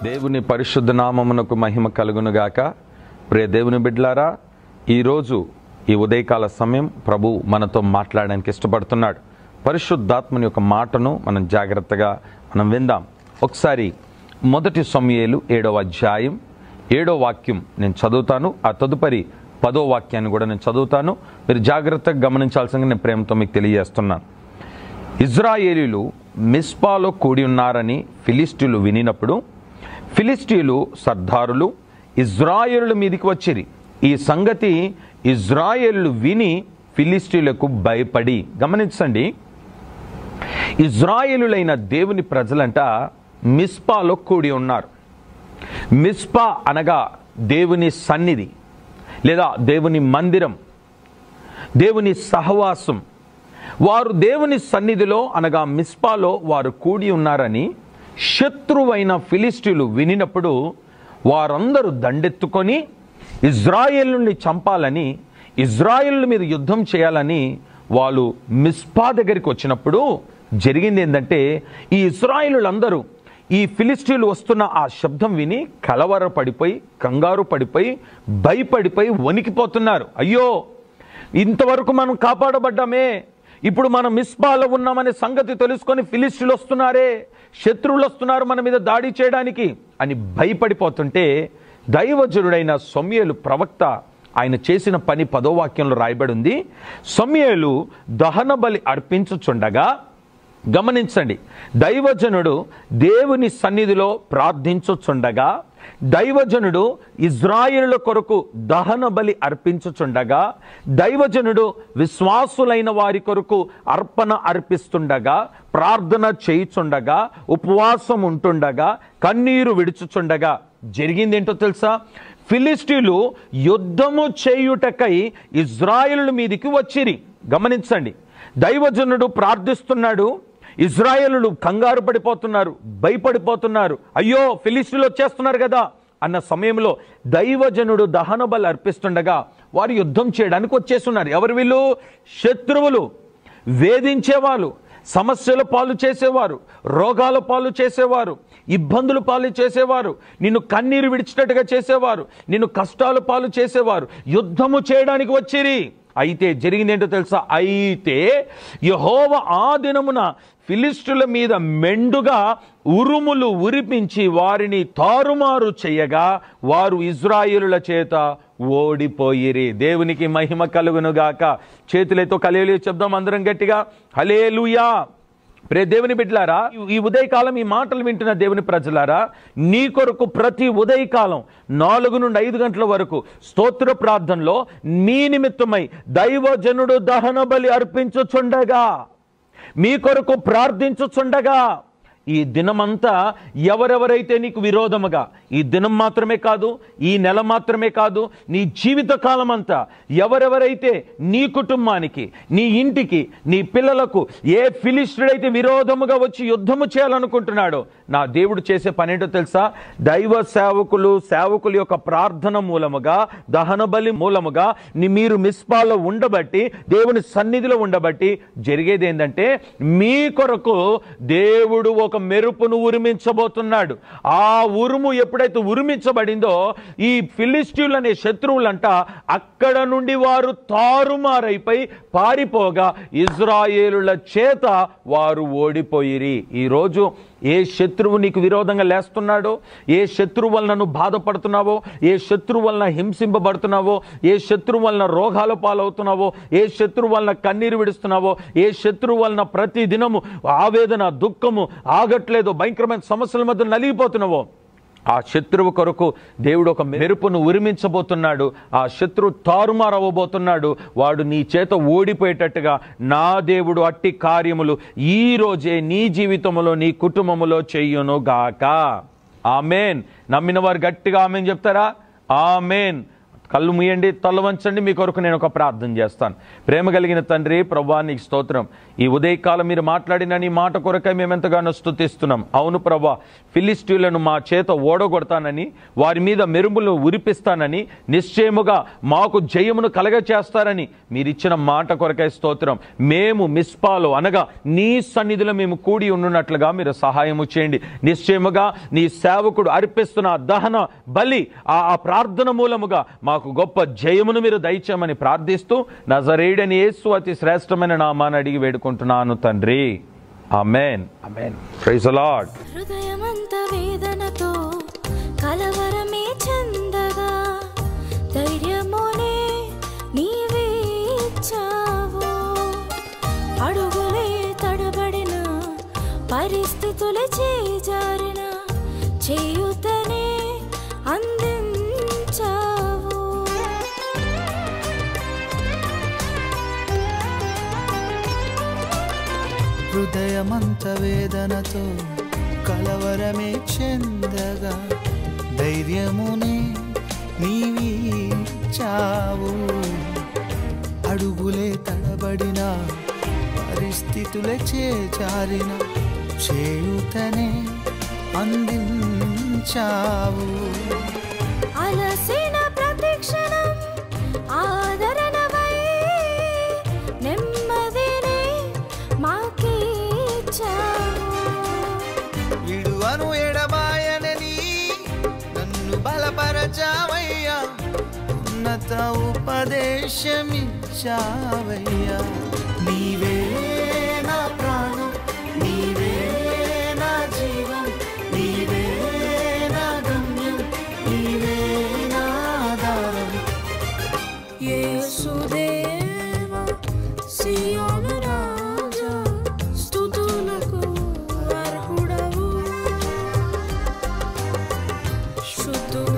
దేవుని పరిశుద్ధ నామమునకు మహిమ కలుగునుగాక. ప్రియ దేవుని బిడ్డలారా, ఈరోజు ఈ ఉదయకాల సమయం ప్రభు మనతో మాట్లాడడానికి ఇష్టపడుతున్నాడు. పరిశుద్ధాత్మని యొక్క మాటను మనం జాగ్రత్తగా విందాం. ఒకసారి 1 సమూయేలు 7వ అధ్యాయం 7వ వాక్యం నేను చదువుతాను. ఆ తదుపరి 10వ వాక్యాన్ని కూడా నేను చదువుతాను. మీరు జాగ్రత్తగా గమనించాల్సిందిగా నేను ప్రేమతో మీకు తెలియజేస్తున్నాను. ఇజ్రాయేలీలు మిస్పాలో కూడి ఉన్నారని ఫిలిష్తీయులు వినినప్పుడు ఫిలిష్తీయులు సర్దారులు ఇజ్రాయేలుల మీదికి వచ్చిరి. ఈ సంగతి ఇజ్రాయేలు విని ఫిలిష్తీయులకు భయపడి, గమనించండి, ఇజ్రాయేలులైన దేవుని ప్రజలంట మిస్పాలో కూడి ఉన్నారు. మిస్పా అనగా దేవుని సన్నిధి లేదా దేవుని మందిరం, దేవుని సహవాసం. వారు దేవుని సన్నిధిలో అనగా మిస్పాలో వారు కూడి ఉన్నారని శత్రువైన ఫిలిష్తీయులు వినినప్పుడు వారందరూ దండెత్తుకొని ఇజ్రాయేలుని చంపాలని, ఇజ్రాయేలు మీద యుద్ధం చేయాలని వాళ్ళు మిస్పా దగ్గరికి వచ్చినప్పుడు జరిగింది ఏంటంటే, ఈ ఇజ్రాయేలులందరూ ఈ ఫిలిష్తీయులు వస్తున్న ఆ శబ్దం విని కలవరపడిపోయి, కంగారు పడిపోయి, భయపడిపోయి వణికిపోతున్నారు. అయ్యో, ఇంతవరకు మనం కాపాడబడ్డామే, ఇప్పుడు మనం మిస్పాలో ఉన్నామనే సంగతి తెలుసుకొని ఫిలిష్తీయులు వస్తున్నారే, శత్రువులు వస్తున్నారు మన మీద దాడి చేయడానికి అని భయపడిపోతుంటే, దైవజనుడైన సమూయేలు ప్రవక్త ఆయన చేసిన పని 10వ వాక్యంలో రాయబడి ఉంది. సమూయేలు దహన బలి అర్పించుచుండగా, గమనించండి, దైవజనుడు దేవుని సన్నిధిలో ప్రార్థించుచుండగా, దైవజనుడు ఇజ్రాయేలుల కొరకు దహన బలి అర్పించుచుండగా, దైవజనుడు విశ్వాసులైన వారి కొరకు అర్పణ అర్పిస్తుండగా, ప్రార్థన చేయుచుండగా, ఉపవాసం ఉంటుండగా, కన్నీరు విడుచుచుండగా జరిగిందేంటో తెలుసా? ఫిలిష్తీయులు యుద్ధము చేయుటకై ఇజ్రాయేలు మీదికి వచ్చిరి. గమనించండి, దైవజనుడు ప్రార్థిస్తున్నాడు, ఇజ్రాయేలులు కంగారు పడిపోతున్నారు, భయపడిపోతున్నారు. అయ్యో, ఫిలిష్తీయులు వచ్చేస్తున్నారు కదా అన్న సమయంలో దైవజనుడు దహన బలి అర్పిస్తుండగా వారు యుద్ధం చేయడానికి వచ్చేస్తున్నారు. ఎవరు వీళ్ళు? శత్రువులు, వేధించేవాళ్ళు, సమస్యల పాలు చేసేవారు, రోగాల పాలు చేసేవారు, ఇబ్బందుల పాలు చేసేవారు, నిన్ను కన్నీరు విడిచినట్టుగా చేసేవారు, నిన్ను కష్టాల పాలు చేసేవారు యుద్ధము చేయడానికి వచ్చిరి. అయితే జరిగింది ఏంటో తెలుసా? అయితే యెహోవా ఆ దినమున ఫిలిష్తీయుల మీద మెండుగా ఉరుములు ఉరిపించి వారిని తారుమారు చేయగా వారు ఇజ్రాయేలుల చేత ఓడిపోయిరి. దేవునికి మహిమ కలుగునుగాక. చేతులతో హల్లెలూయా చెప్దాం అందరం గట్టిగా, హల్లెలూయా. ప్రియ దేవుని బిడ్డలారా, ఈ ఉదయకాలం ఈ మాటలు వింటున్న దేవుని ప్రజలారా, నీ కొరకు ప్రతి ఉదయకాలం 4 నుండి 5 గంటల వరకు స్తోత్ర ప్రార్థనలో మీ నిమిత్తమై దైవజనుడు దహన బలి అర్పించుచుండగా, మీ కొరకు ప్రార్థించుచుండగా, ఈ దినమంతా ఎవరెవరైతే నీకు విరోధముగా, ఈ దినం మాత్రమే కాదు, ఈ నెల మాత్రమే కాదు, నీ జీవిత కాలం అంతా ఎవరెవరైతే నీ కుటుంబానికి, నీ ఇంటికి, నీ పిల్లలకు ఏ ఫిలిష్తీయుడైతే విరోధముగా వచ్చి యుద్ధము చేయాలనుకుంటున్నాడో, నా దేవుడు చేసే పని ఏంటో తెలుసా? దైవ సేవకుల యొక్క ప్రార్థన మూలముగా, దహన బలి మూలముగా మీరు మిస్పాలో ఉండబట్టి, దేవుని సన్నిధిలో ఉండబట్టి జరిగేది ఏంటంటే, మీ కొరకు దేవుడు ఒక మెరుపును ఉరిమించబోతున్నాడు. ఆ ఉరుము ఎప్పుడైతే ఉరిమించబడిందో, ఈ ఫిలిష్తీయులు అనే శత్రువులంట అక్కడ నుండి వారు తారుమారైపోయి పారిపోగా ఇజ్రాయేలుల చేత వారు ఓడిపోయిరి. ఈరోజు ఏ శత్రువు నీకు విరోధంగా లేస్తున్నాడో, ఏ శత్రువు వలన నువ్వు బాధపడుతున్నావో, ఏ శత్రువు వలన హింసింపబడుతున్నావో, ఏ శత్రువు వలన రోగాల పాలవుతున్నావో, ఏ శత్రువు వలన కన్నీరు విడుస్తున్నావో, ఏ శత్రువు వలన ప్రతి దినము ఆవేదన, దుఃఖము ఆగట్లేదో, భయంకరమైన సమస్యల మధ్య నలిగిపోతున్నావో, ఆ శత్రువు కొరకు దేవుడు ఒక మెరుపును ఉరిమించబోతున్నాడు. ఆ శత్రువు తారుమారవ్వబోతున్నాడు. వాడు నీ చేత ఓడిపోయేటట్టుగా నా దేవుడు అట్టి కార్యములు ఈ రోజే నీ జీవితంలో, నీ కుటుంబములో చెయ్యును గాక. ఆమేన్. నమ్మిన వారు గట్టిగా ఆమేన్ చెప్తారా? ఆమేన్. కళ్ళు మూయండి, తల వంచండి. మీ కొరకు నేను ఒక ప్రార్థన చేస్తాను. ప్రేమ కలిగిన తండ్రి, ప్రభువా నీకు స్తోత్రం. ఈ ఉదయకాలం మీరు మాట్లాడిన నీ మాట కొరకై మేము ఎంతగానో స్తుతిస్తున్నాం. అవును ప్రభువా, ఫిలిష్తీయులను మా చేత ఓడగొడతానని, వారి మీద మెరుపులు ఉరిపిస్తానని, నిశ్చయముగా మాకు జయమును కలగచేస్తారని మీరిచ్చిన మాట కొరకై స్తోత్రం. మేము మిస్పాలో అనగా నీ సన్నిధిలో మేము కూడి ఉన్నట్లుగా మీరు సహాయము చేయండి. నిశ్చయముగా నీ సేవకుడు అర్పిస్తున్న దహన బలి, ఆ ప్రార్థన మూలముగా మాకు గొప్ప జయమును మీరు దయచేయమని ప్రార్థిస్తూ నజరేయుడైన యేసు అతి శ్రేష్టమైన నామాన్ని అడిగి వేడుకుంటున్నాను తండ్రి. Amen. Amen. Praise the lord. హృదయమంత వేదనతో కలవరమే చెందగా ధైర్యమునే నీవే ఇచ్చావు. అడుగులే తడబడిన, పరిస్థితులే చేజారిన, చేయుతనే అందించావు. హృదయమంత వేదనతో కలవరమే చెందగా ధైర్యమునే నీవిచ్చావు. అడుగులే తడబడిన, పరిస్థితులే చేజారిన, చేయుతనే అందించావు. అలసిన ప్రతిక్షణం ఆదరణవై నెమ్మదిని మాకిచ్చావు. విడువను ఎడబాయనని నన్ను బలపరచావయ్యా, ఉన్నత ఉపదేశమిచ్చావయ్యా. నీవే నా ప్రాణం, నీవే నా జీవం, నీవే నా గమ్యం, నీవే నా ఆధారం. యేసుదేవా, సియోను రాజా, స్తుతులకు అర్హుడవు. శుద్ధుడైన